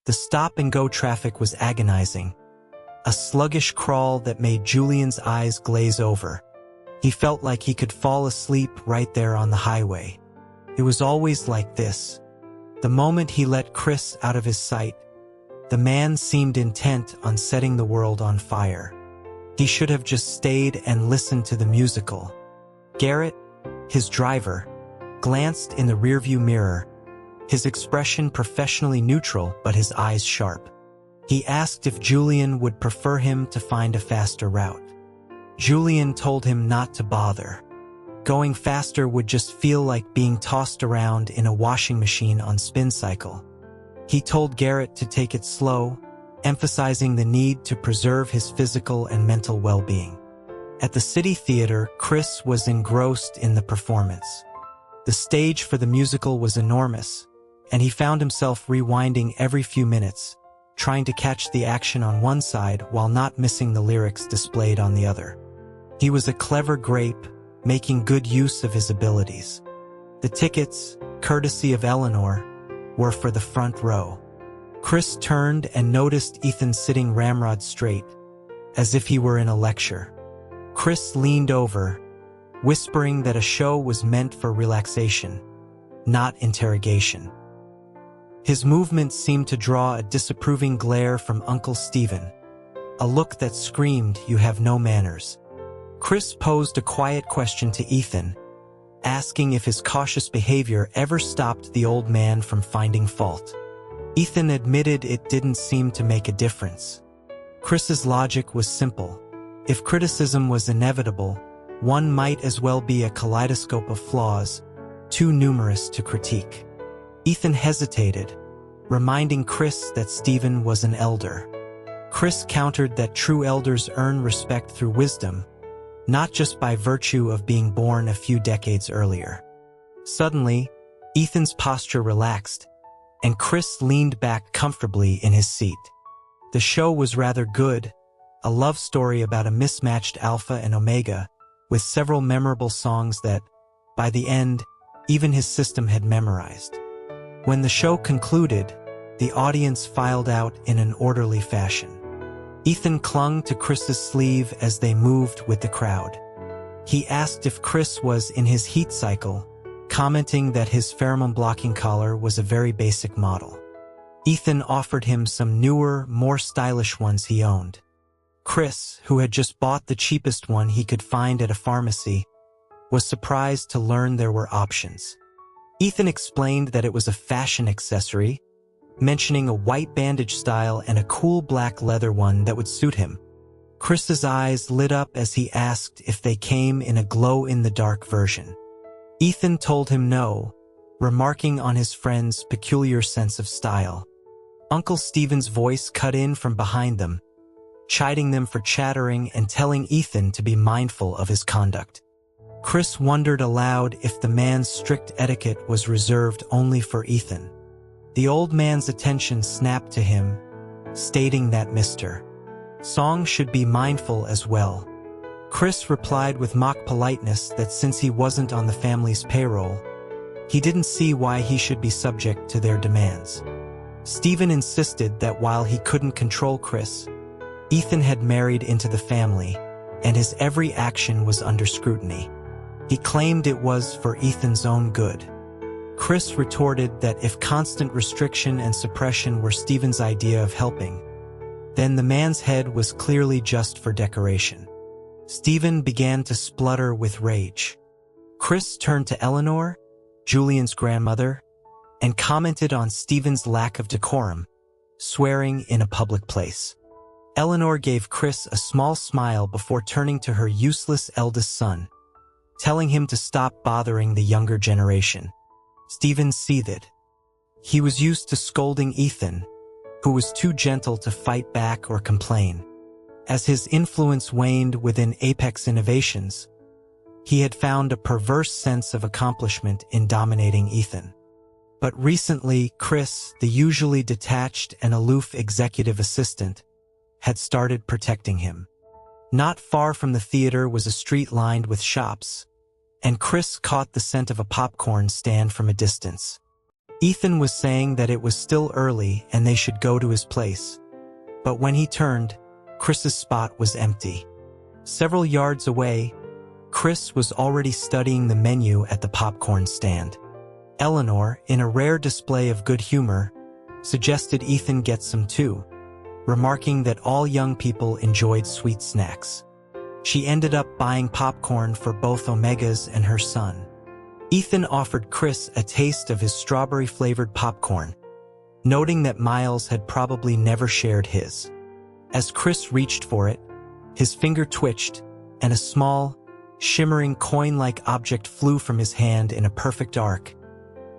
The stop-and-go traffic was agonizing, a sluggish crawl that made Julian's eyes glaze over. He felt like he could fall asleep right there on the highway. It was always like this. The moment he let Chris out of his sight, the man seemed intent on setting the world on fire. He should have just stayed and listened to the musical. Garrett, his driver, glanced in the rearview mirror, his expression professionally neutral but his eyes sharp. He asked if Julian would prefer him to find a faster route. Julian told him not to bother. Going faster would just feel like being tossed around in a washing machine on spin cycle. He told Garrett to take it slow, emphasizing the need to preserve his physical and mental well-being. At the City Theater, Chris was engrossed in the performance. The stage for the musical was enormous, and he found himself rewinding every few minutes, trying to catch the action on one side while not missing the lyrics displayed on the other. He was a clever grape, making good use of his abilities. The tickets, courtesy of Eleanor, were for the front row. Chris turned and noticed Ethan sitting ramrod straight, as if he were in a lecture. Chris leaned over, whispering that a show was meant for relaxation, not interrogation. His movements seemed to draw a disapproving glare from Uncle Stephen, a look that screamed, "You have no manners." Chris posed a quiet question to Ethan, asking if his cautious behavior ever stopped the old man from finding fault. Ethan admitted it didn't seem to make a difference. Chris's logic was simple. If criticism was inevitable, one might as well be a kaleidoscope of flaws, too numerous to critique. Ethan hesitated, reminding Chris that Stephen was an elder. Chris countered that true elders earn respect through wisdom, not just by virtue of being born a few decades earlier. Suddenly, Ethan's posture relaxed, and Chris leaned back comfortably in his seat. The show was rather good, a love story about a mismatched Alpha and Omega, with several memorable songs that, by the end, even his system had memorized. When the show concluded, the audience filed out in an orderly fashion. Ethan clung to Chris's sleeve as they moved with the crowd. He asked if Chris was in his heat cycle, commenting that his pheromone-blocking collar was a very basic model. Ethan offered him some newer, more stylish ones he owned. Chris, who had just bought the cheapest one he could find at a pharmacy, was surprised to learn there were options. Ethan explained that it was a fashion accessory, mentioning a white bandage style and a cool black leather one that would suit him. Chris's eyes lit up as he asked if they came in a glow-in-the-dark version. Ethan told him no, remarking on his friend's peculiar sense of style. Uncle Stephen's voice cut in from behind them, chiding them for chattering and telling Ethan to be mindful of his conduct. Chris wondered aloud if the man's strict etiquette was reserved only for Ethan. The old man's attention snapped to him, stating that Mr. Song should be mindful as well. Chris replied with mock politeness that since he wasn't on the family's payroll, he didn't see why he should be subject to their demands. Stephen insisted that while he couldn't control Chris, Ethan had married into the family, and his every action was under scrutiny. He claimed it was for Ethan's own good. Chris retorted that if constant restriction and suppression were Stephen's idea of helping, then the man's head was clearly just for decoration. Stephen began to splutter with rage. Chris turned to Eleanor, Julian's grandmother, and commented on Stephen's lack of decorum, swearing in a public place. Eleanor gave Chris a small smile before turning to her useless eldest son, telling him to stop bothering the younger generation. Stephen seethed. He was used to scolding Ethan, who was too gentle to fight back or complain. As his influence waned within Apex Innovations, he had found a perverse sense of accomplishment in dominating Ethan. But recently, Chris, the usually detached and aloof executive assistant, had started protecting him. Not far from the theater was a street lined with shops, and Chris caught the scent of a popcorn stand from a distance. Ethan was saying that it was still early and they should go to his place. But when he turned, Chris's spot was empty. Several yards away, Chris was already studying the menu at the popcorn stand. Eleanor, in a rare display of good humor, suggested Ethan get some too, remarking that all young people enjoyed sweet snacks. She ended up buying popcorn for both Omegas and her son. Ethan offered Chris a taste of his strawberry-flavored popcorn, noting that Miles had probably never shared his. As Chris reached for it, his finger twitched, and a small, shimmering coin-like object flew from his hand in a perfect arc,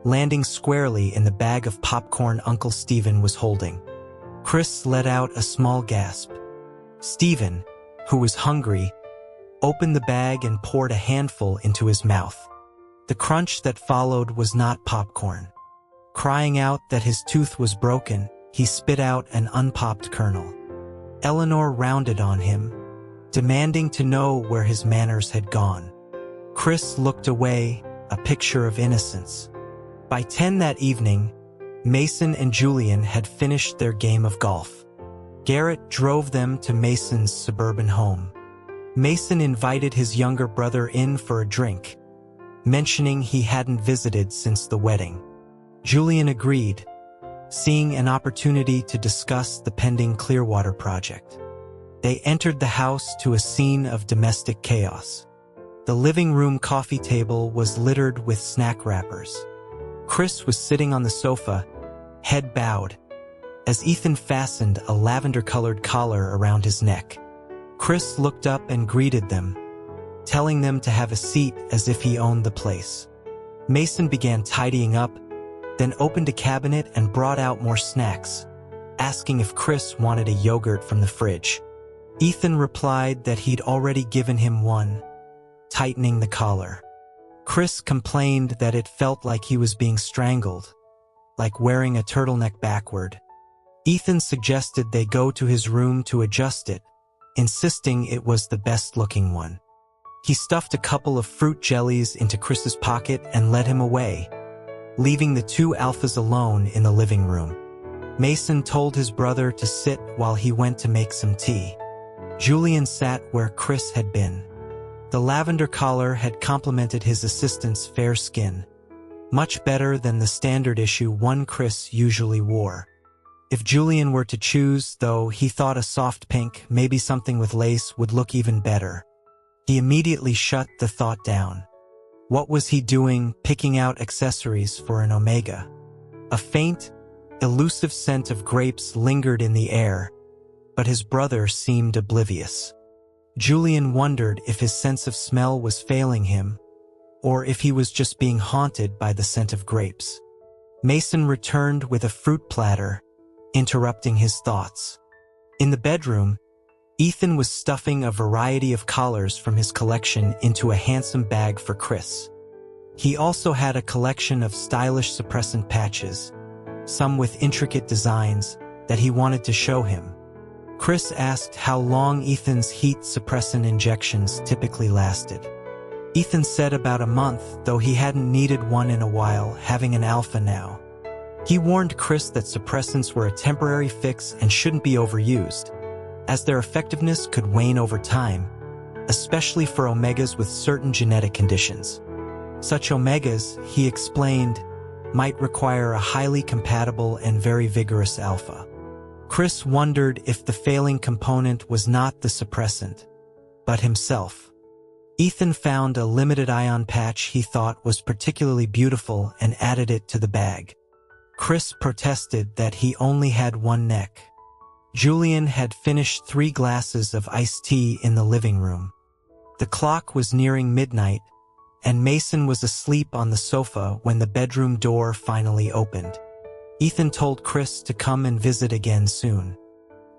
landing squarely in the bag of popcorn Uncle Stephen was holding. Chris let out a small gasp. Stephen, who was hungry, opened the bag and poured a handful into his mouth. The crunch that followed was not popcorn. Crying out that his tooth was broken, he spit out an unpopped kernel. Eleanor rounded on him, demanding to know where his manners had gone. Chris looked away, a picture of innocence. By 10 that evening, Mason and Julian had finished their game of golf. Garrett drove them to Mason's suburban home. Mason invited his younger brother in for a drink, mentioning he hadn't visited since the wedding. Julian agreed, seeing an opportunity to discuss the pending Clearwater project. They entered the house to a scene of domestic chaos. The living room coffee table was littered with snack wrappers. Chris was sitting on the sofa, head bowed, as Ethan fastened a lavender-colored collar around his neck. Chris looked up and greeted them, telling them to have a seat as if he owned the place. Mason began tidying up, then opened a cabinet and brought out more snacks, asking if Chris wanted a yogurt from the fridge. Ethan replied that he'd already given him one, tightening the collar. Chris complained that it felt like he was being strangled, like wearing a turtleneck backward. Ethan suggested they go to his room to adjust it, insisting it was the best-looking one. He stuffed a couple of fruit jellies into Chris's pocket and led him away, leaving the two alphas alone in the living room. Mason told his brother to sit while he went to make some tea. Julian sat where Chris had been. The lavender collar had complemented his assistant's fair skin, much better than the standard issue one Chris usually wore. If Julian were to choose, though, he thought a soft pink, maybe something with lace, would look even better. He immediately shut the thought down. What was he doing picking out accessories for an Omega? A faint, elusive scent of grapes lingered in the air, but his brother seemed oblivious. Julian wondered if his sense of smell was failing him, or if he was just being haunted by the scent of grapes. Mason returned with a fruit platter, interrupting his thoughts. In the bedroom, Ethan was stuffing a variety of collars from his collection into a handsome bag for Chris. He also had a collection of stylish suppressant patches, some with intricate designs, that he wanted to show him. Chris asked how long Ethan's heat suppressant injections typically lasted. Ethan said about a month, though he hadn't needed one in a while, having an alpha now. He warned Chris that suppressants were a temporary fix and shouldn't be overused, as their effectiveness could wane over time, especially for Omegas with certain genetic conditions. Such Omegas, he explained, might require a highly compatible and very vigorous alpha. Chris wondered if the failing component was not the suppressant, but himself. Ethan found a limited ion patch he thought was particularly beautiful and added it to the bag. Chris protested that he only had one neck. Julian had finished 3 glasses of iced tea in the living room. The clock was nearing midnight, and Mason was asleep on the sofa when the bedroom door finally opened. Ethan told Chris to come and visit again soon.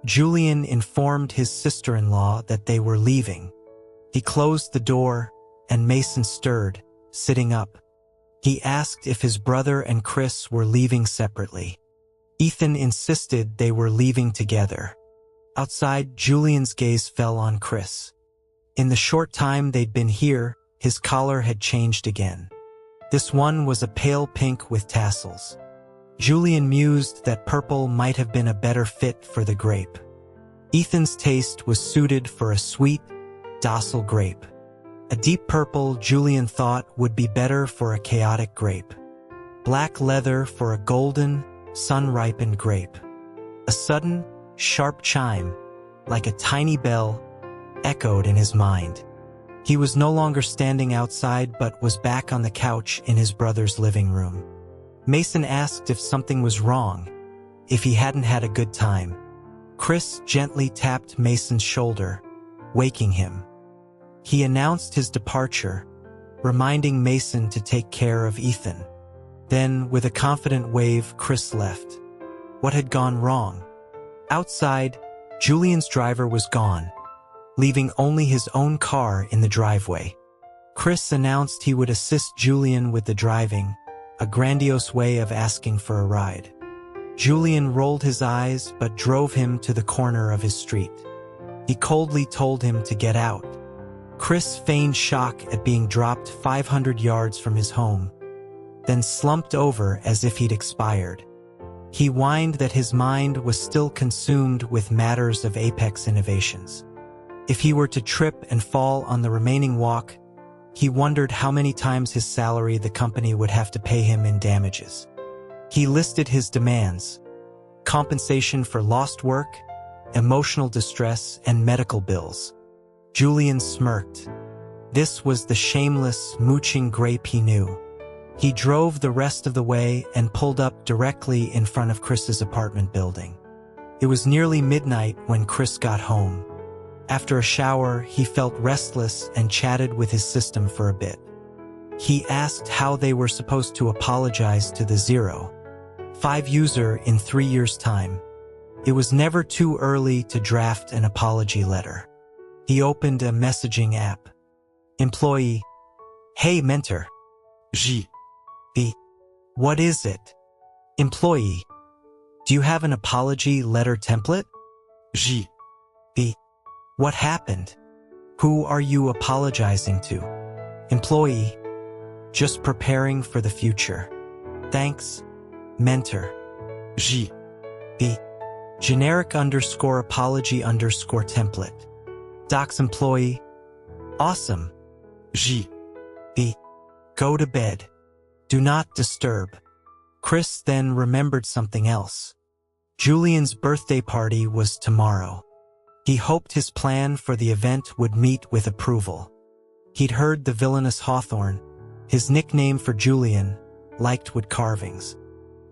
Julian informed his sister-in-law that they were leaving. He closed the door, and Mason stirred, sitting up. He asked if his brother and Chris were leaving separately. Ethan insisted they were leaving together. Outside, Julian's gaze fell on Chris. In the short time they'd been here, his collar had changed again. This one was a pale pink with tassels. Julian mused that purple might have been a better fit for the grape. Ethan's taste was suited for a sweet, docile grape. A deep purple, Julian thought, would be better for a chaotic grape. Black leather for a golden, sun-ripened grape. A sudden, sharp chime, like a tiny bell, echoed in his mind. He was no longer standing outside but was back on the couch in his brother's living room. Mason asked if something was wrong, if he hadn't had a good time. Chris gently tapped Mason's shoulder, waking him. He announced his departure, reminding Mason to take care of Ethan. Then, with a confident wave, Chris left. What had gone wrong? Outside, Julian's driver was gone, leaving only his own car in the driveway. Chris announced he would assist Julian with the driving, a grandiose way of asking for a ride. Julian rolled his eyes but drove him to the corner of his street. He coldly told him to get out. Chris feigned shock at being dropped 500 yards from his home, then slumped over as if he'd expired. He whined that his mind was still consumed with matters of Apex Innovations. If he were to trip and fall on the remaining walk, he wondered how many times his salary the company would have to pay him in damages. He listed his demands: compensation for lost work, emotional distress, and medical bills. Julian smirked. This was the shameless, mooching grape he knew. He drove the rest of the way and pulled up directly in front of Chris's apartment building. It was nearly midnight when Chris got home. After a shower, he felt restless and chatted with his system for a bit. He asked how they were supposed to apologize to the 0.5 user in 3 years' time. It was never too early to draft an apology letter. He opened a messaging app. Employee: Hey mentor. J. What is it? Employee: Do you have an apology letter template? J. What happened? Who are you apologizing to? Employee: Just preparing for the future. Thanks, mentor. J. Generic _apology _template. Docs employee: Awesome. J. Go to bed. Do not disturb. Chris then remembered something else. Julian's birthday party was tomorrow. He hoped his plan for the event would meet with approval. He'd heard the villainous Hawthorne, his nickname for Julian, liked wood carvings.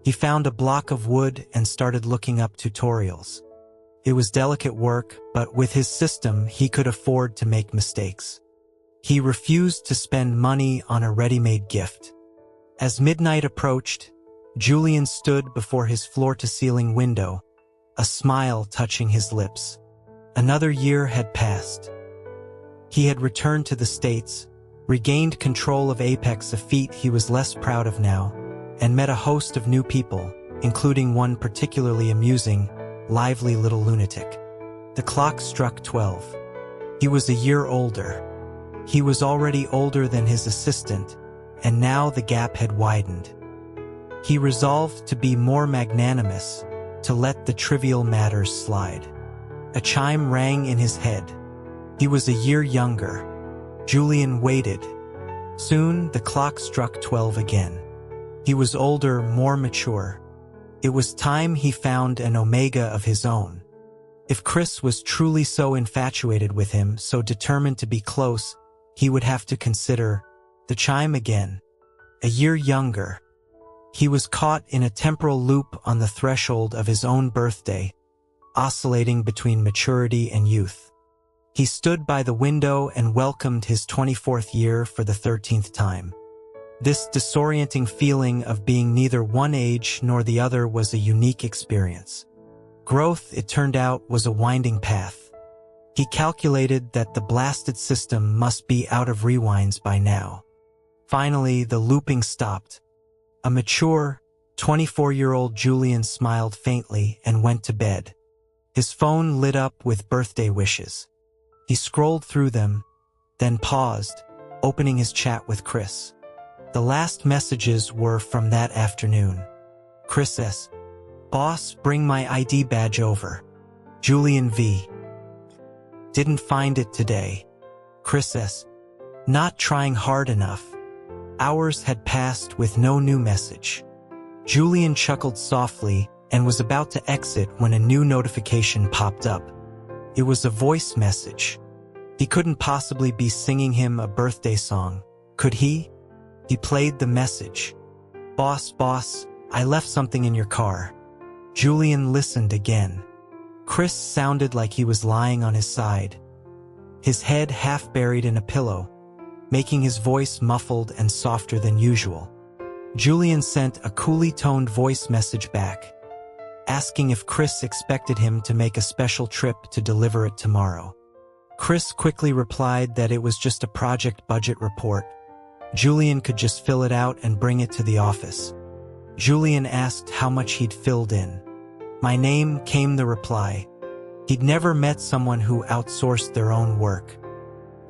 He found a block of wood and started looking up tutorials. It was delicate work, but with his system, he could afford to make mistakes. He refused to spend money on a ready-made gift. As midnight approached, Julian stood before his floor-to-ceiling window, a smile touching his lips. Another year had passed. He had returned to the States, regained control of Apex, a feat he was less proud of now, and met a host of new people, including one particularly amusing, lively little lunatic. The clock struck 12. He was a year older. He was already older than his assistant, and now the gap had widened. He resolved to be more magnanimous, to let the trivial matters slide. A chime rang in his head. He was a year younger. Julian waited. Soon the clock struck 12 again. He was older, more mature. It was time he found an Omega of his own. If Chris was truly so infatuated with him, so determined to be close, he would have to consider the chime again. A year younger. He was caught in a temporal loop on the threshold of his own birthday, oscillating between maturity and youth. He stood by the window and welcomed his 24th year for the 13th time. This disorienting feeling of being neither one age nor the other was a unique experience. Growth, it turned out, was a winding path. He calculated that the blasted system must be out of rewinds by now. Finally, the looping stopped. A mature, 24-year-old Julian smiled faintly and went to bed. His phone lit up with birthday wishes. He scrolled through them, then paused, opening his chat with Chris. The last messages were from that afternoon. Chris S. Boss, bring my ID badge over. Julian V. Didn't find it today. Chris S. Not trying hard enough. Hours had passed with no new message. Julian chuckled softly and was about to exit when a new notification popped up. It was a voice message. He couldn't possibly be singing him a birthday song, could he? He played the message. Boss, I left something in your car. Julian listened again. Chris sounded like he was lying on his side, his head half buried in a pillow, making his voice muffled and softer than usual. Julian sent a coolly toned voice message back, asking if Chris expected him to make a special trip to deliver it tomorrow. Chris quickly replied that it was just a project budget report. Julian could just fill it out and bring it to the office. Julian asked how much he'd filled in. My name, came the reply. He'd never met someone who outsourced their own work.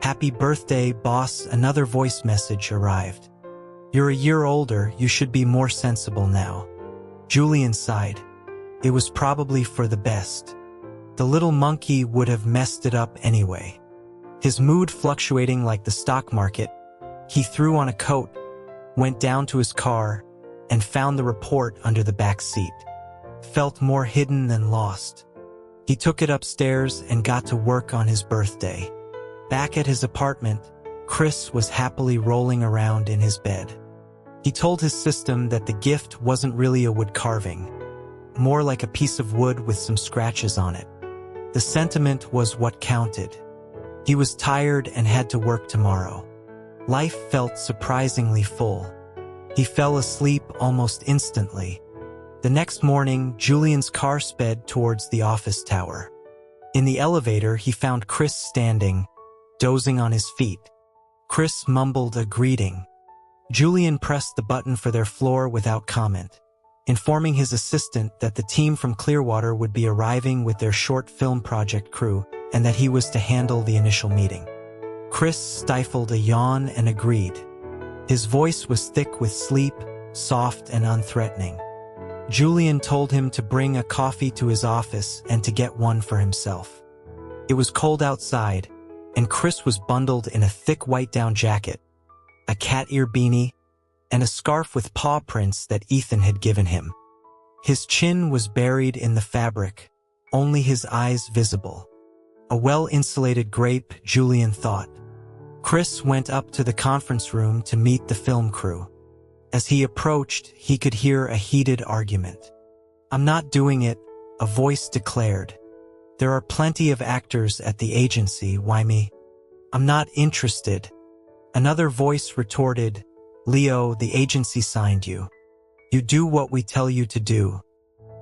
Happy birthday, boss, another voice message arrived. You're a year older, you should be more sensible now. Julian sighed. It was probably for the best. The little monkey would have messed it up anyway. His mood fluctuating like the stock market, he threw on a coat, went down to his car, and found the report under the back seat. Felt more hidden than lost. He took it upstairs and got to work on his birthday. Back at his apartment, Chris was happily rolling around in his bed. He told his system that the gift wasn't really a wood carving, more like a piece of wood with some scratches on it. The sentiment was what counted. He was tired and had to work tomorrow. Life felt surprisingly full. He fell asleep almost instantly. The next morning, Julian's car sped towards the office tower. In the elevator, he found Chris standing, dozing on his feet. Chris mumbled a greeting. Julian pressed the button for their floor without comment, informing his assistant that the team from Clearwater would be arriving with their short film project crew and that he was to handle the initial meeting. Chris stifled a yawn and agreed. His voice was thick with sleep, soft and unthreatening. Julian told him to bring a coffee to his office and to get one for himself. It was cold outside, and Chris was bundled in a thick white down jacket, a cat ear beanie, and a scarf with paw prints that Ethan had given him. His chin was buried in the fabric, only his eyes visible. A well-insulated grape, Julian thought. Chris went up to the conference room to meet the film crew. As he approached, he could hear a heated argument. "I'm not doing it," a voice declared. "There are plenty of actors at the agency, why me?" "I'm not interested." Another voice retorted, "Leo, the agency signed you. You do what we tell you to do."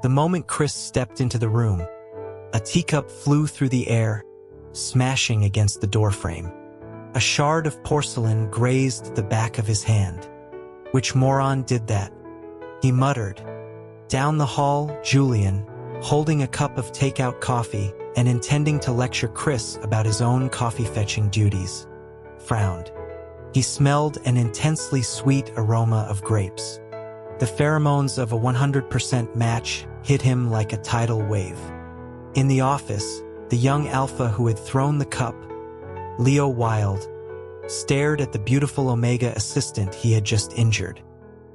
The moment Chris stepped into the room, a teacup flew through the air, smashing against the doorframe. A shard of porcelain grazed the back of his hand. "Which moron did that?" he muttered. Down the hall, Julian, holding a cup of takeout coffee and intending to lecture Chris about his own coffee-fetching duties, frowned. He smelled an intensely sweet aroma of grapes. The pheromones of a 100% match hit him like a tidal wave. In the office, the young alpha who had thrown the cup, Leo Wild, stared at the beautiful Omega assistant he had just injured.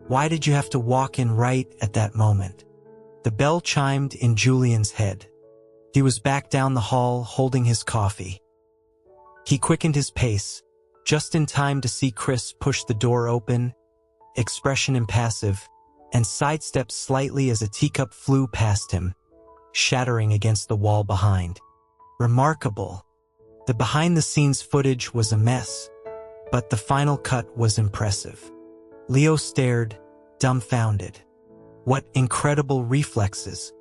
Why did you have to walk in right at that moment? The bell chimed in Julian's head. He was back down the hall holding his coffee. He quickened his pace, just in time to see Chris push the door open, expression impassive, and sidestep slightly as a teacup flew past him, shattering against the wall behind. Remarkable. The behind-the-scenes footage was a mess, but the final cut was impressive. Leo stared, dumbfounded. What incredible reflexes.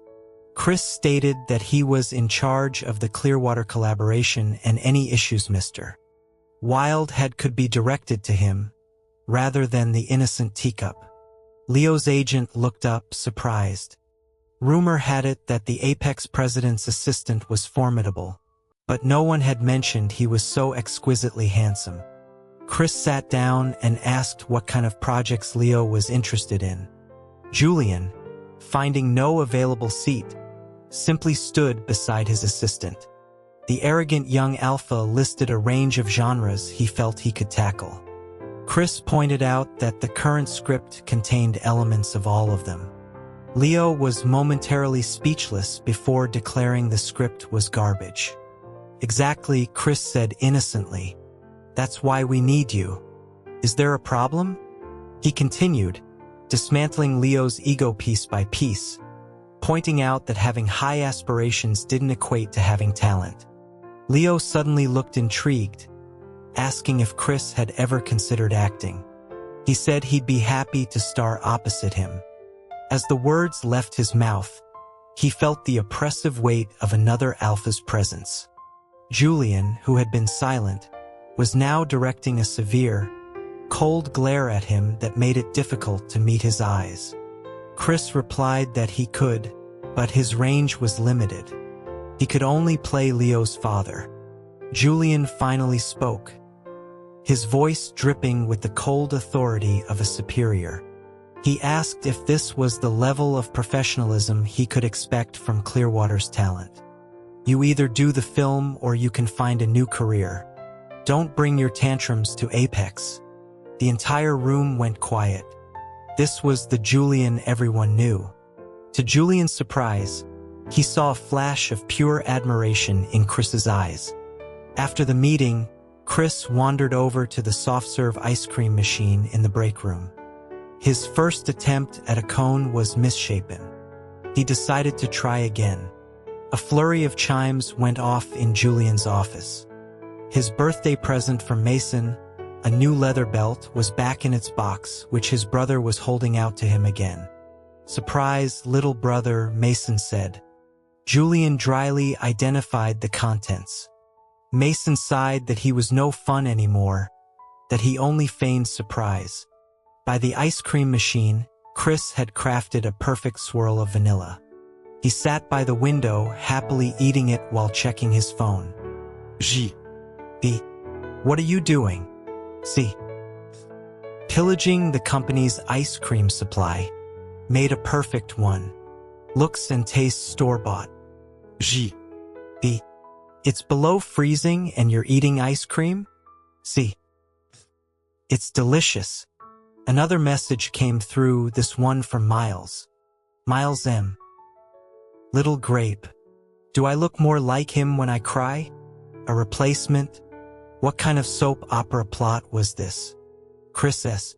Chris stated that he was in charge of the Clearwater collaboration and any issues Mr. Wildhead could be directed to him, rather than the innocent teacup. Leo's agent looked up, surprised. Rumor had it that the Apex president's assistant was formidable, but no one had mentioned he was so exquisitely handsome. Chris sat down and asked what kind of projects Leo was interested in. Julian, finding no available seat, simply stood beside his assistant. The arrogant young alpha listed a range of genres he felt he could tackle. Chris pointed out that the current script contained elements of all of them. Leo was momentarily speechless before declaring the script was garbage. "Exactly," Chris said innocently. "That's why we need you. Is there a problem?" He continued, dismantling Leo's ego piece by piece, pointing out that having high aspirations didn't equate to having talent. Leo suddenly looked intrigued, asking if Chris had ever considered acting. He said he'd be happy to star opposite him. As the words left his mouth, he felt the oppressive weight of another alpha's presence. Julian, who had been silent, was now directing a severe, cold glare at him that made it difficult to meet his eyes. Chris replied that he could, but his range was limited. He could only play Leo's father. Julian finally spoke, his voice dripping with the cold authority of a superior. He asked if this was the level of professionalism he could expect from Clearwater's talent. "You either do the film or you can find a new career. Don't bring your tantrums to Apex." The entire room went quiet. This was the Julian everyone knew. To Julian's surprise, he saw a flash of pure admiration in Chris's eyes. After the meeting, Chris wandered over to the soft-serve ice cream machine in the break room. His first attempt at a cone was misshapen. He decided to try again. A flurry of chimes went off in Julian's office. His birthday present from Mason, a new leather belt, was back in its box, which his brother was holding out to him again. "Surprise, little brother," Mason said. Julian dryly identified the contents. Mason sighed that he was no fun anymore, that he only feigned surprise. By the ice cream machine, Chris had crafted a perfect swirl of vanilla. He sat by the window, happily eating it while checking his phone. J. B. What are you doing? C. Pillaging the company's ice cream supply. Made a perfect one. Looks and tastes store-bought. J. B. It's below freezing and you're eating ice cream? C. It's delicious. Another message came through, this one from Miles. Miles M. Little grape. Do I look more like him when I cry? A replacement? What kind of soap opera plot was this? Chris S.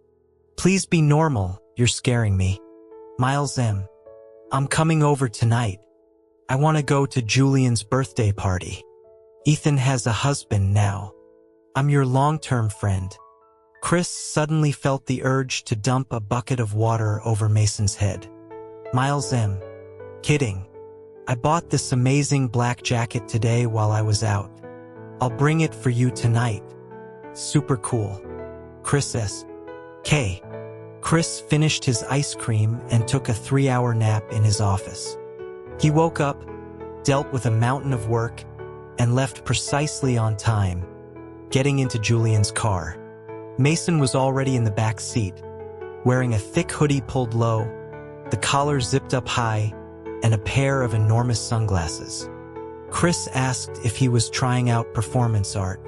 Please be normal, you're scaring me. Miles M. I'm coming over tonight. I want to go to Julian's birthday party. Ethan has a husband now. I'm your long-term friend. Chris suddenly felt the urge to dump a bucket of water over Mason's head. Miles M. Kidding. I bought this amazing black jacket today while I was out. I'll bring it for you tonight. Super cool. Chris S. K. Chris finished his ice cream and took a 3-hour nap in his office. He woke up, dealt with a mountain of work, and left precisely on time, getting into Julian's car. Mason was already in the back seat, wearing a thick hoodie pulled low, the collar zipped up high, and a pair of enormous sunglasses. Chris asked if he was trying out performance art.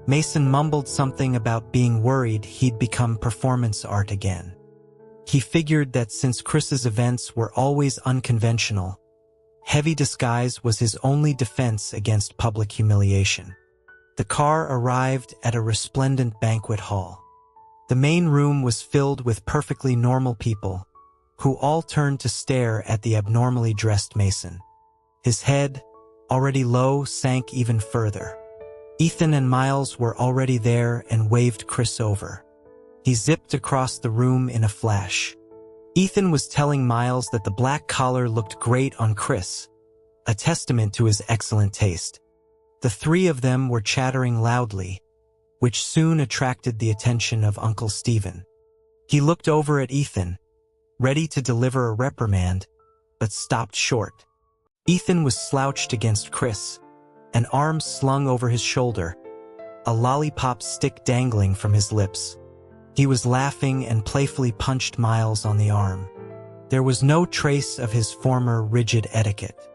Mason mumbled something about being worried he'd become performance art again. He figured that since Chris's events were always unconventional, heavy disguise was his only defense against public humiliation. The car arrived at a resplendent banquet hall. The main room was filled with perfectly normal people, who all turned to stare at the abnormally dressed Mason. His head, already low, sank even further. Ethan and Miles were already there and waved Chris over. He zipped across the room in a flash. Ethan was telling Miles that the black collar looked great on Chris, a testament to his excellent taste. The three of them were chattering loudly, which soon attracted the attention of Uncle Stephen. He looked over at Ethan, ready to deliver a reprimand, but stopped short. Ethan was slouched against Chris, an arm slung over his shoulder, a lollipop stick dangling from his lips. He was laughing and playfully punched Miles on the arm. There was no trace of his former rigid etiquette.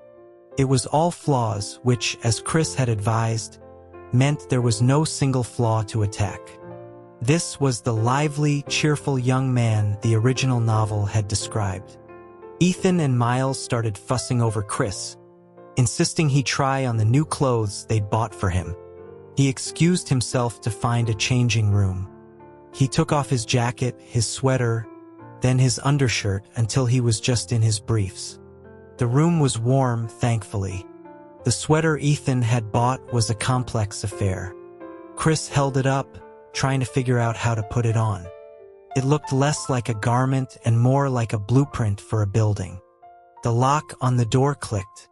It was all flaws, which, as Chris had advised, meant there was no single flaw to attack. This was the lively, cheerful young man the original novel had described. Ethan and Miles started fussing over Chris, insisting he try on the new clothes they'd bought for him. He excused himself to find a changing room. He took off his jacket, his sweater, then his undershirt until he was just in his briefs. The room was warm, thankfully. The sweater Ethan had bought was a complex affair. Chris held it up, trying to figure out how to put it on. It looked less like a garment and more like a blueprint for a building. The lock on the door clicked.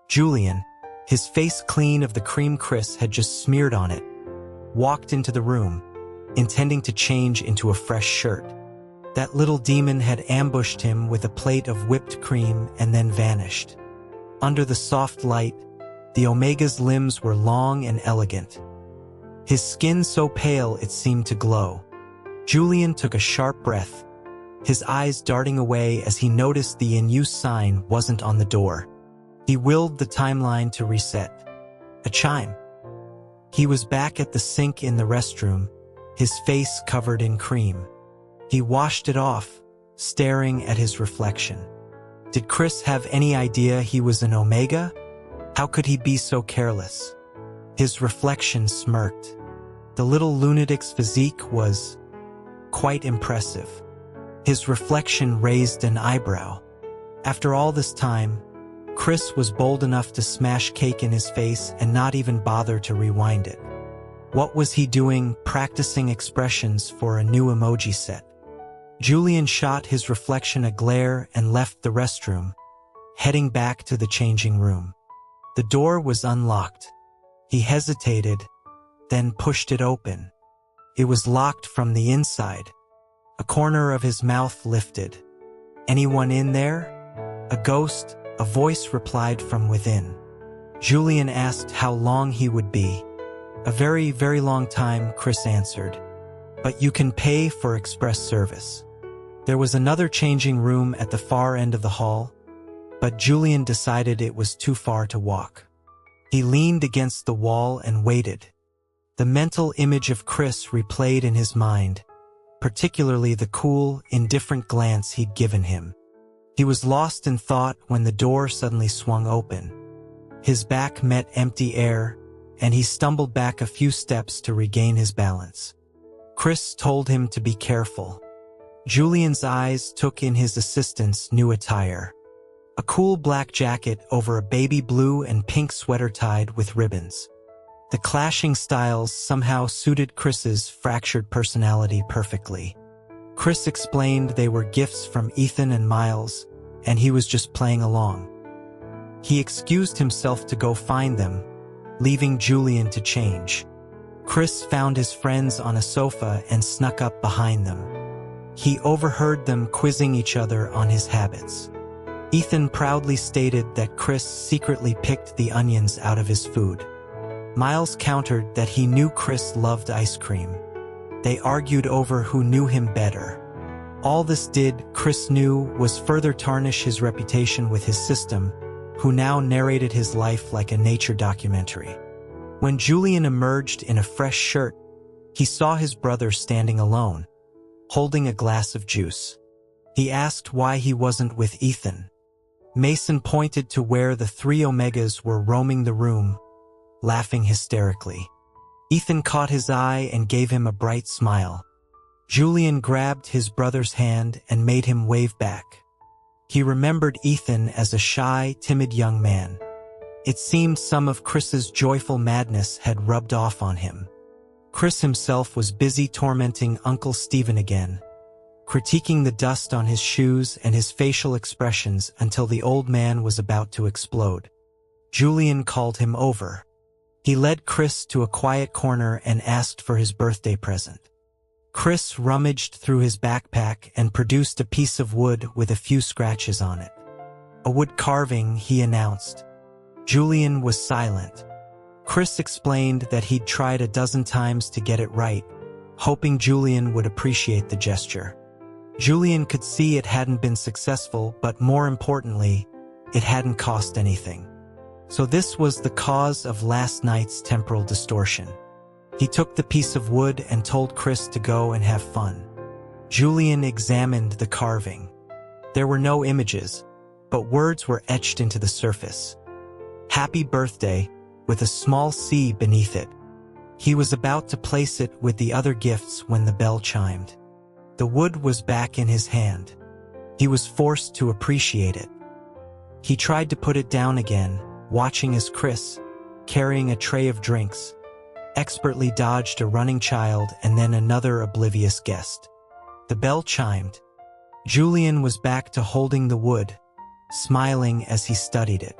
Julian, his face clean of the cream Chris had just smeared on it, walked into the room, intending to change into a fresh shirt. That little demon had ambushed him with a plate of whipped cream and then vanished. Under the soft light, the Omega's limbs were long and elegant. His skin so pale it seemed to glow. Julian took a sharp breath, his eyes darting away as he noticed the in-use sign wasn't on the door. He willed the timeline to reset. A chime. He was back at the sink in the restroom, his face covered in cream. He washed it off, staring at his reflection. Did Chris have any idea he was an Omega? How could he be so careless? His reflection smirked. The little lunatic's physique was quite impressive. His reflection raised an eyebrow. After all this time, Chris was bold enough to smash cake in his face and not even bother to rewind it. What was he doing practicing expressions for a new emoji set? Julian shot his reflection a glare and left the restroom, heading back to the changing room. The door was unlocked. He hesitated, then pushed it open. It was locked from the inside. A corner of his mouth lifted. "Anyone in there?" "A ghost," a voice replied from within. Julian asked how long he would be. "A very, very long time," Chris answered. "But you can pay for express service." There was another changing room at the far end of the hall, but Julian decided it was too far to walk. He leaned against the wall and waited. The mental image of Chris replayed in his mind, particularly the cool, indifferent glance he'd given him. He was lost in thought when the door suddenly swung open. His back met empty air, and he stumbled back a few steps to regain his balance. Chris told him to be careful. Julian's eyes took in his assistant's new attire. A cool black jacket over a baby blue and pink sweater tied with ribbons. The clashing styles somehow suited Chris's fractured personality perfectly. Chris explained they were gifts from Ethan and Miles, and he was just playing along. He excused himself to go find them, leaving Julian to change. Chris found his friends on a sofa and snuck up behind them. He overheard them quizzing each other on his habits. Ethan proudly stated that Chris secretly picked the onions out of his food. Miles countered that he knew Chris loved ice cream. They argued over who knew him better. All this did, Chris knew, was further tarnish his reputation with his system, who now narrated his life like a nature documentary. When Julian emerged in a fresh shirt, he saw his brother standing alone, holding a glass of juice. He asked why he wasn't with Ethan. Mason pointed to where the three Omegas were roaming the room, laughing hysterically. Ethan caught his eye and gave him a bright smile. Julian grabbed his brother's hand and made him wave back. He remembered Ethan as a shy, timid young man. It seemed some of Chris's joyful madness had rubbed off on him. Chris himself was busy tormenting Uncle Stephen again, critiquing the dust on his shoes and his facial expressions until the old man was about to explode. Julian called him over. He led Chris to a quiet corner and asked for his birthday present. Chris rummaged through his backpack and produced a piece of wood with a few scratches on it. "A wood carving," he announced. Julian was silent. Chris explained that he'd tried a dozen times to get it right, hoping Julian would appreciate the gesture. Julian could see it hadn't been successful, but more importantly, it hadn't cost anything. So this was the cause of last night's temporal distortion. He took the piece of wood and told Chris to go and have fun. Julian examined the carving. There were no images, but words were etched into the surface. Happy birthday, with a small C beneath it. He was about to place it with the other gifts when the bell chimed. The wood was back in his hand. He was forced to appreciate it. He tried to put it down again, watching as Chris, carrying a tray of drinks, expertly dodged a running child and then another oblivious guest. The bell chimed. Julian was back to holding the wood, smiling as he studied it.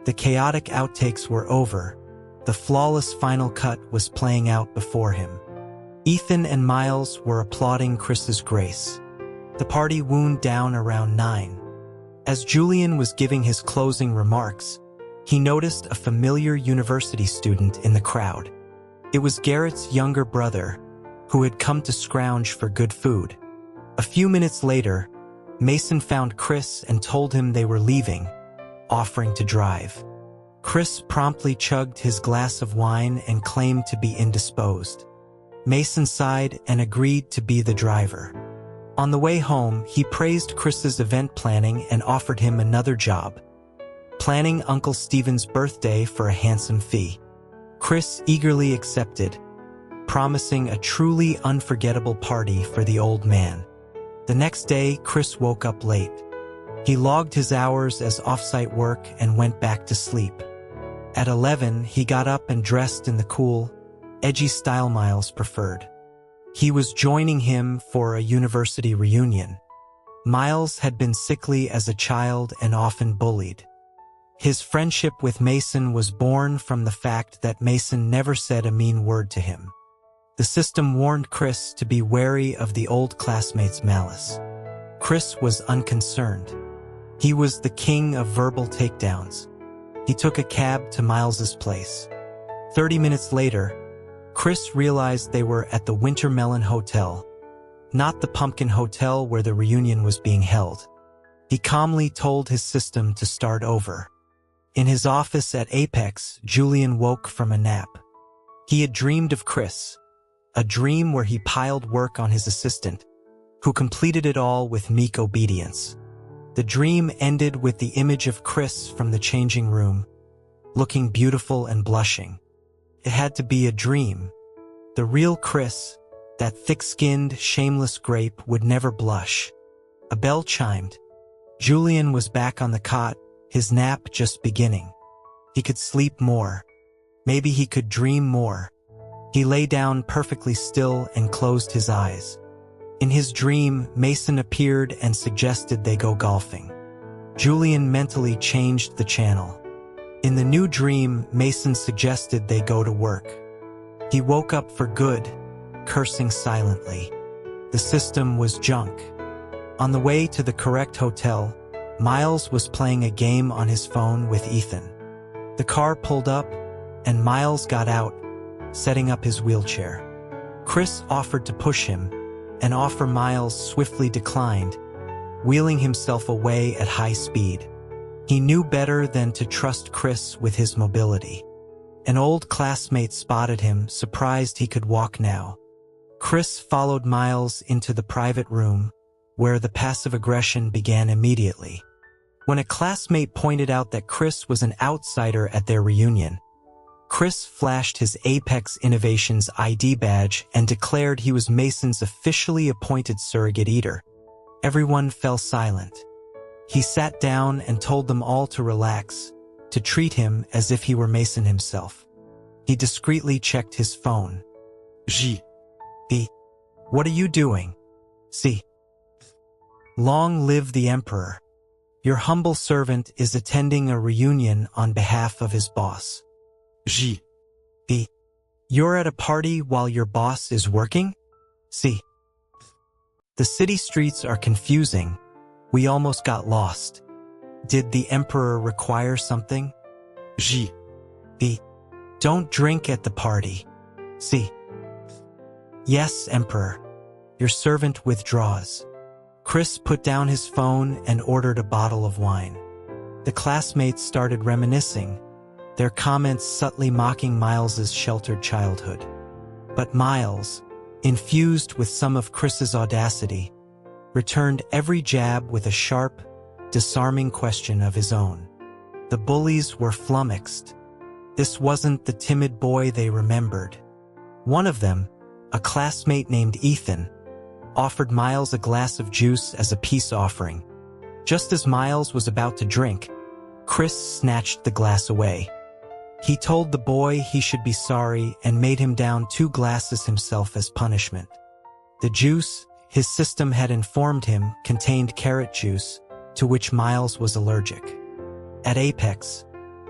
The chaotic outtakes were over. The flawless final cut was playing out before him. Ethan and Miles were applauding Chris's grace. The party wound down around 9. As Julian was giving his closing remarks, he noticed a familiar university student in the crowd. It was Garrett's younger brother, who had come to scrounge for good food. A few minutes later, Mason found Chris and told him they were leaving, offering to drive. Chris promptly chugged his glass of wine and claimed to be indisposed. Mason sighed and agreed to be the driver. On the way home, he praised Chris's event planning and offered him another job, planning Uncle Steven's birthday for a handsome fee. Chris eagerly accepted, promising a truly unforgettable party for the old man. The next day, Chris woke up late. He logged his hours as off-site work and went back to sleep. At 11, he got up and dressed in the cool, edgy style Miles preferred. He was joining him for a university reunion. Miles had been sickly as a child and often bullied. His friendship with Mason was born from the fact that Mason never said a mean word to him. The system warned Chris to be wary of the old classmate's malice. Chris was unconcerned. He was the king of verbal takedowns. He took a cab to Miles's place. 30 minutes later, Chris realized they were at the Wintermelon Hotel, not the Pumpkin Hotel where the reunion was being held. He calmly told his system to start over. In his office at Apex, Julian woke from a nap. He had dreamed of Chris, a dream where he piled work on his assistant, who completed it all with meek obedience. The dream ended with the image of Chris from the changing room, looking beautiful and blushing. It had to be a dream. The real Chris, that thick-skinned, shameless grape, would never blush. A bell chimed. Julian was back on the cot, his nap just beginning. He could sleep more. Maybe he could dream more. He lay down perfectly still and closed his eyes. In his dream, Mason appeared and suggested they go golfing. Julian mentally changed the channel. In the new dream, Mason suggested they go to work. He woke up for good, cursing silently. The system was junk. On the way to the correct hotel, Miles was playing a game on his phone with Ethan. The car pulled up, and Miles got out, setting up his wheelchair. Chris offered to push him, an offer Miles swiftly declined, wheeling himself away at high speed. He knew better than to trust Chris with his mobility. An old classmate spotted him, surprised he could walk now. Chris followed Miles into the private room, where the passive aggression began immediately. When a classmate pointed out that Chris was an outsider at their reunion, Chris flashed his Apex Innovations ID badge and declared he was Mason's officially appointed surrogate eater. Everyone fell silent. He sat down and told them all to relax, to treat him as if he were Mason himself. He discreetly checked his phone. J. B. What are you doing? C. Long live the Emperor. Your humble servant is attending a reunion on behalf of his boss. J. B. You're at a party while your boss is working? C. The city streets are confusing. We almost got lost. Did the Emperor require something? J. B. Don't drink at the party. C. Yes, Emperor. Your servant withdraws. Chris put down his phone and ordered a bottle of wine. The classmates started reminiscing, their comments subtly mocking Miles's sheltered childhood. But Miles, infused with some of Chris's audacity, returned every jab with a sharp, disarming question of his own. The bullies were flummoxed. This wasn't the timid boy they remembered. One of them, a classmate named Ethan, offered Miles a glass of juice as a peace offering. Just as Miles was about to drink, Chris snatched the glass away. He told the boy he should be sorry and made him down 2 glasses himself as punishment. The juice, his system had informed him, contained carrot juice, to which Miles was allergic. At Apex,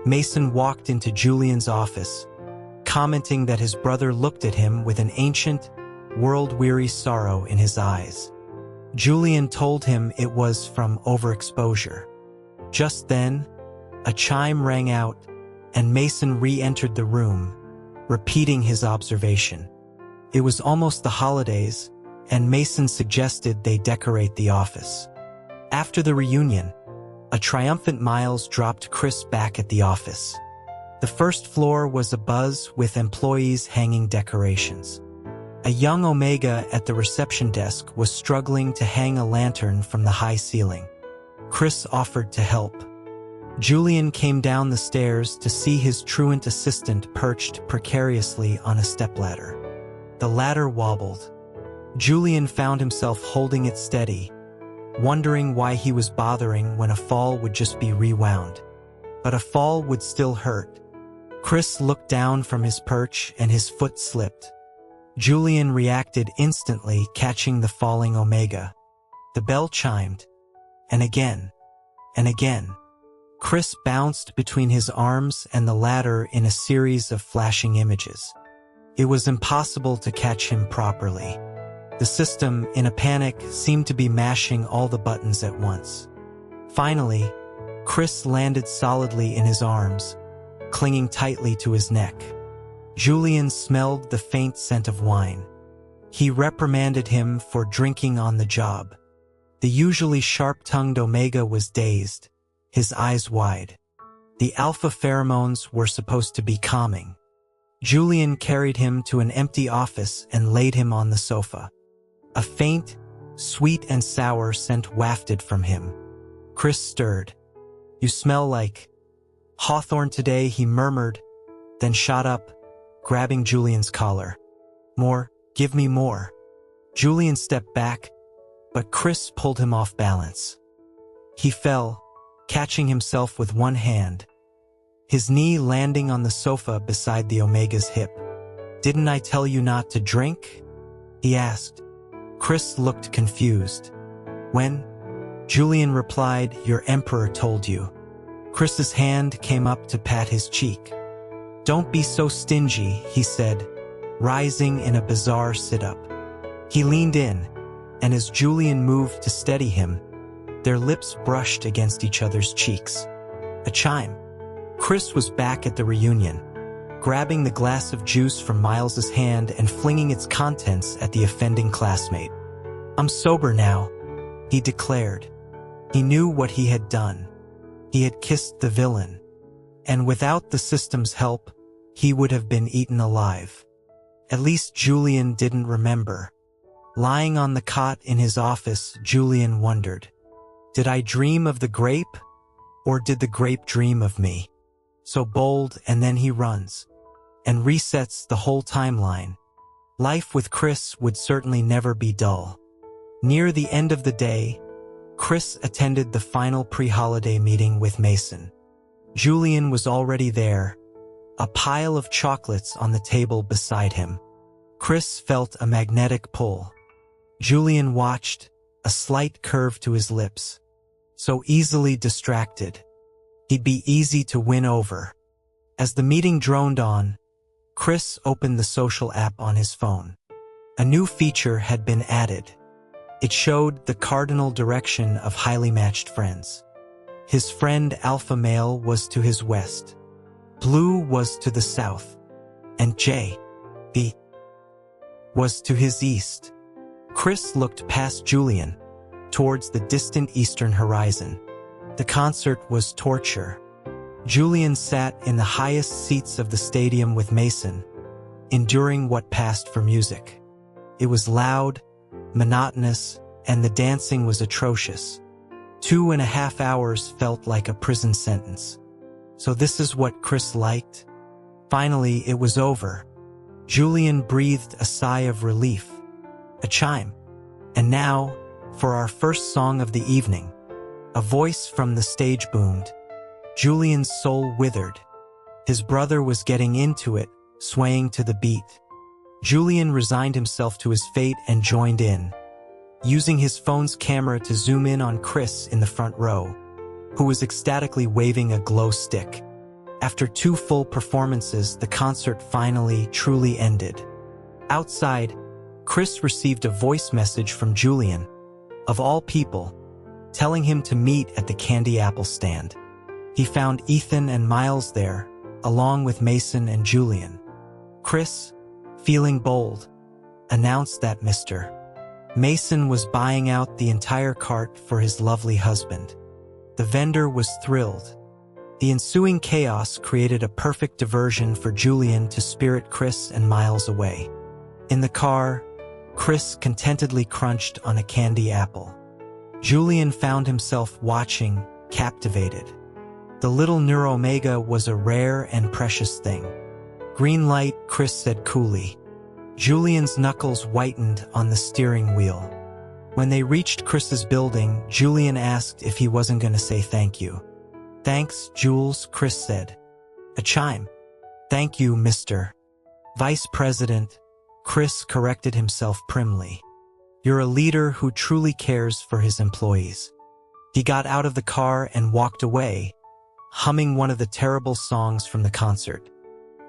Mason walked into Julian's office, commenting that his brother looked at him with an ancient, world-weary sorrow in his eyes. Julian told him it was from overexposure. Just then, a chime rang out, and Mason re-entered the room, repeating his observation. It was almost the holidays, and Mason suggested they decorate the office. After the reunion, a triumphant Miles dropped Chris back at the office. The first floor was abuzz with employees hanging decorations. A young Omega at the reception desk was struggling to hang a lantern from the high ceiling. Chris offered to help. Julian came down the stairs to see his truant assistant perched precariously on a stepladder. The ladder wobbled. Julian found himself holding it steady, wondering why he was bothering when a fall would just be rewound. But a fall would still hurt. Chris looked down from his perch and his foot slipped. Julian reacted instantly, catching the falling Omega. The bell chimed. And again. And again. Chris bounced between his arms and the ladder in a series of flashing images. It was impossible to catch him properly. The system, in a panic, seemed to be mashing all the buttons at once. Finally, Chris landed solidly in his arms, clinging tightly to his neck. Julian smelled the faint scent of wine. He reprimanded him for drinking on the job. The usually sharp-tongued Omega was dazed, his eyes wide. The alpha pheromones were supposed to be calming. Julian carried him to an empty office and laid him on the sofa. A faint, sweet and sour scent wafted from him. Chris stirred. "You smell like hawthorn today," he murmured, then shot up, grabbing Julian's collar. "More, give me more." Julian stepped back, but Chris pulled him off balance. He fell, catching himself with one hand, his knee landing on the sofa beside the Omega's hip. "Didn't I tell you not to drink?" he asked. Chris looked confused. "When?" Julian replied, "Your emperor told you." Chris's hand came up to pat his cheek. "Don't be so stingy," he said, rising in a bizarre sit-up. He leaned in, and as Julian moved to steady him, their lips brushed against each other's cheeks. A chime. Chris was back at the reunion, grabbing the glass of juice from Miles's hand and flinging its contents at the offending classmate. "I'm sober now," he declared. He knew what he had done. He had kissed the villain. And without the system's help, he would have been eaten alive. At least Julian didn't remember. Lying on the cot in his office, Julian wondered, did I dream of the grape, or did the grape dream of me? So bold, and then he runs, and resets the whole timeline. Life with Chris would certainly never be dull. Near the end of the day, Chris attended the final pre-holiday meeting with Mason. Julian was already there, a pile of chocolates on the table beside him. Chris felt a magnetic pull. Julian watched, a slight curve to his lips. So easily distracted. He'd be easy to win over. As the meeting droned on, Chris opened the social app on his phone. A new feature had been added. It showed the cardinal direction of highly matched friends. His friend Alpha Male was to his west. Blue was to the south. And J, B, was to his east. Chris looked past Julian, towards the distant eastern horizon. The concert was torture. Julian sat in the highest seats of the stadium with Mason, enduring what passed for music. It was loud, monotonous, and the dancing was atrocious. 2.5 hours felt like a prison sentence. So this is what Chris liked? Finally, it was over. Julian breathed a sigh of relief. A chime. And now, for our first song of the evening. A voice from the stage boomed. Julian's soul withered. His brother was getting into it, swaying to the beat. Julian resigned himself to his fate and joined in, using his phone's camera to zoom in on Chris in the front row, who was ecstatically waving a glow stick. After 2 full performances, the concert finally, truly ended. Outside, Chris received a voice message from Julian, of all people, telling him to meet at the candy apple stand. He found Ethan and Miles there, along with Mason and Julian. Chris, feeling bold, announced that Mr. Mason was buying out the entire cart for his lovely husband. The vendor was thrilled. The ensuing chaos created a perfect diversion for Julian to spirit Chris and Miles away. In the car, Chris contentedly crunched on a candy apple. Julian found himself watching, captivated. The little Neuromega was a rare and precious thing. Green light, Chris said coolly. Julian's knuckles whitened on the steering wheel. When they reached Chris's building, Julian asked if he wasn't going to say thank you. Thanks, Jules, Chris said. A chime. Thank you, Mr. Vice President, Chris corrected himself primly. You're a leader who truly cares for his employees. He got out of the car and walked away, humming one of the terrible songs from the concert.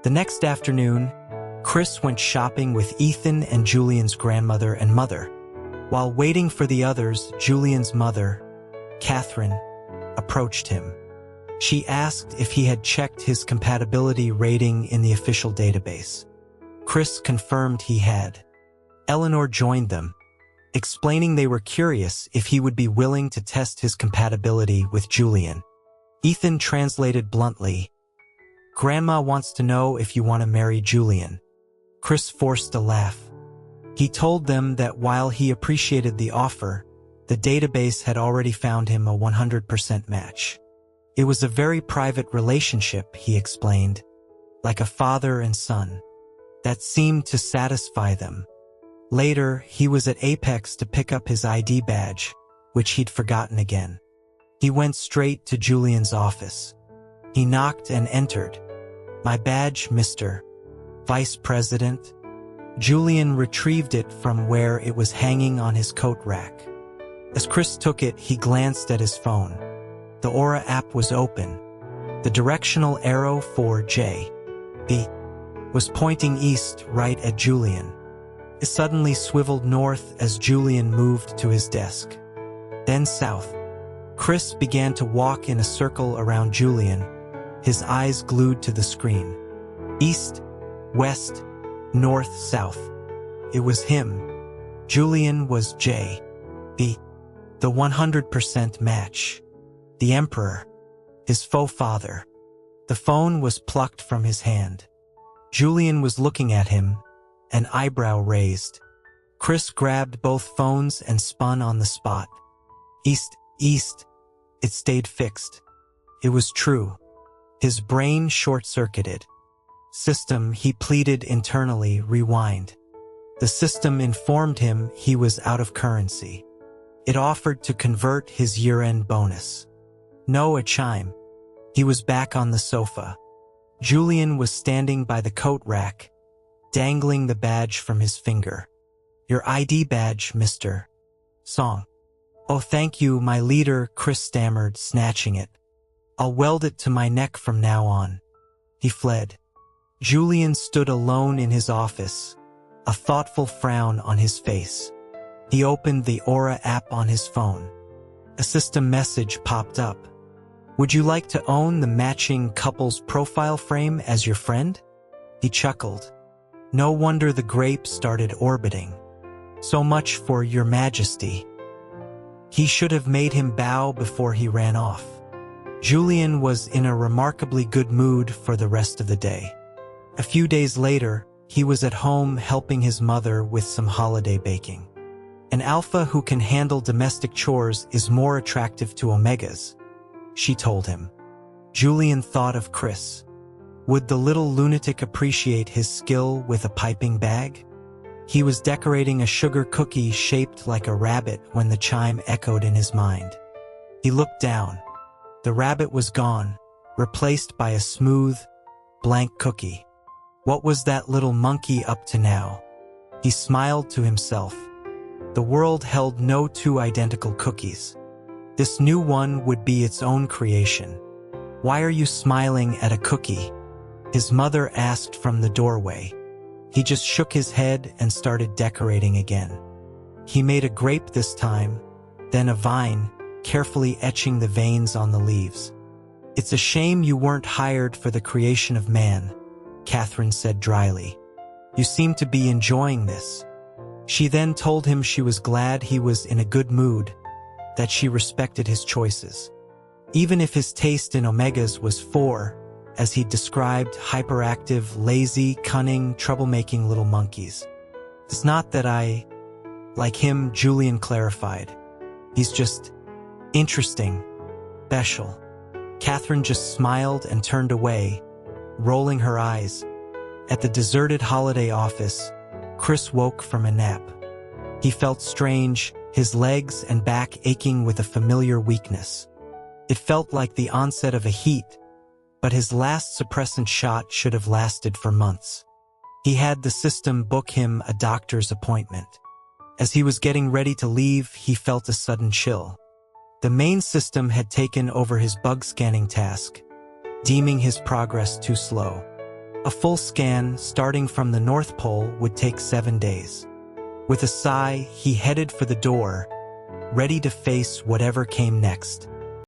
The next afternoon, Chris went shopping with Ethan and Julian's grandmother and mother. While waiting for the others, Julian's mother, Catherine, approached him. She asked if he had checked his compatibility rating in the official database. Chris confirmed he had. Eleanor joined them, explaining they were curious if he would be willing to test his compatibility with Julian. Ethan translated bluntly, Grandma wants to know if you want to marry Julian. Chris forced a laugh. He told them that while he appreciated the offer, the database had already found him a 100% match. It was a very private relationship, he explained, like a father and son. That seemed to satisfy them. Later, he was at Apex to pick up his ID badge, which he'd forgotten again. He went straight to Julian's office. He knocked and entered. My badge, Mr. Vice President. Julian retrieved it from where it was hanging on his coat rack. As Chris took it, he glanced at his phone. The Aura app was open. The directional arrow for J.B. was pointing east right at Julian. It suddenly swiveled north as Julian moved to his desk. Then south. Chris began to walk in a circle around Julian, his eyes glued to the screen. East, west, north, south. It was him. Julian was J.B. The 100% match. The Emperor. His faux father. The phone was plucked from his hand. Julian was looking at him, an eyebrow raised. Chris grabbed both phones and spun on the spot. East, east. It stayed fixed. It was true. His brain short-circuited. System, he pleaded internally, rewind. The system informed him he was out of currency. It offered to convert his year-end bonus. No, a chime. He was back on the sofa. Julian was standing by the coat rack, dangling the badge from his finger. Your ID badge, Mr. Song. Oh, thank you, my leader, Chris stammered, snatching it. I'll weld it to my neck from now on. He fled. Julian stood alone in his office, a thoughtful frown on his face. He opened the Aura app on his phone. A system message popped up. Would you like to own the matching couple's profile frame as your friend? He chuckled. No wonder the grape started orbiting. So much for your majesty. He should have made him bow before he ran off. Julian was in a remarkably good mood for the rest of the day. A few days later, he was at home helping his mother with some holiday baking. An alpha who can handle domestic chores is more attractive to omegas, she told him. Julian thought of Chris. Would the little lunatic appreciate his skill with a piping bag? He was decorating a sugar cookie shaped like a rabbit when the chime echoed in his mind. He looked down. The rabbit was gone, replaced by a smooth, blank cookie. What was that little monkey up to now? He smiled to himself. The world held no two identical cookies. This new one would be its own creation. Why are you smiling at a cookie? His mother asked from the doorway. He just shook his head and started decorating again. He made a grape this time, then a vine, carefully etching the veins on the leaves. It's a shame you weren't hired for the creation of man, Catherine said dryly. You seem to be enjoying this. She then told him she was glad he was in a good mood, that she respected his choices. Even if his taste in omegas was for, as he described, hyperactive, lazy, cunning, troublemaking little monkeys. It's not that I like him, Julian clarified. He's just interesting, special. Catherine just smiled and turned away, rolling her eyes. At the deserted holiday office, Chris woke from a nap. He felt strange, his legs and back aching with a familiar weakness. It felt like the onset of a heat, but his last suppressant shot should have lasted for months. He had the system book him a doctor's appointment. As he was getting ready to leave, he felt a sudden chill. The main system had taken over his bug scanning task, deeming his progress too slow. A full scan, starting from the North Pole, would take 7 days. With a sigh, he headed for the door, ready to face whatever came next.